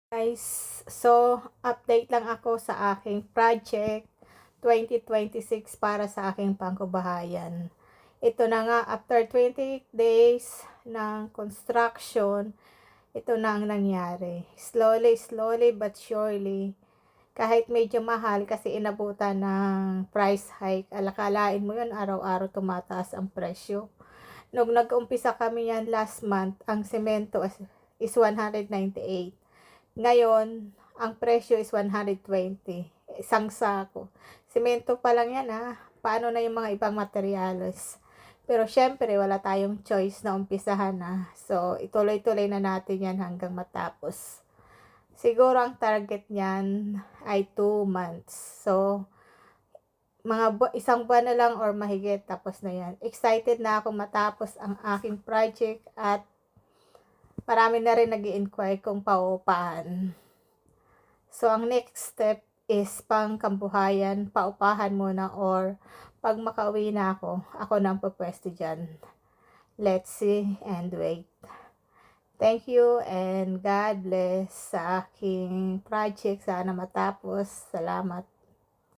Guys, so update lang ako sa aking project 2026 para sa aking pangkabuhayan. Ito na nga, after 28 days ng construction, ito na ang nangyari. Slowly but surely, kahit medyo mahal kasi inabutan ng price hike, alakalain mo yun, araw-araw tumataas ang presyo. Nung nag-umpisa kami yan last month, ang semento is 198. Ngayon, ang presyo is 120. Isang sako. Semento pa lang yan ha. Paano na yung mga ibang materyales? Pero syempre, wala tayong choice na umpisahan na. So, ituloy-tuloy na natin yan hanggang matapos. Siguro ang target niyan ay 2 months. So, isang buwan na lang or mahigit tapos na yan. Excited na ako matapos ang aking project at marami na rin nag-i-inquire kung paupahan. So, ang next step is pang kambuhayan, paupahan muna or pag makauwi na ako na ang pupwesto dyan. Let's see and wait. Thank you and God bless sa aking project. Sana matapos. Salamat.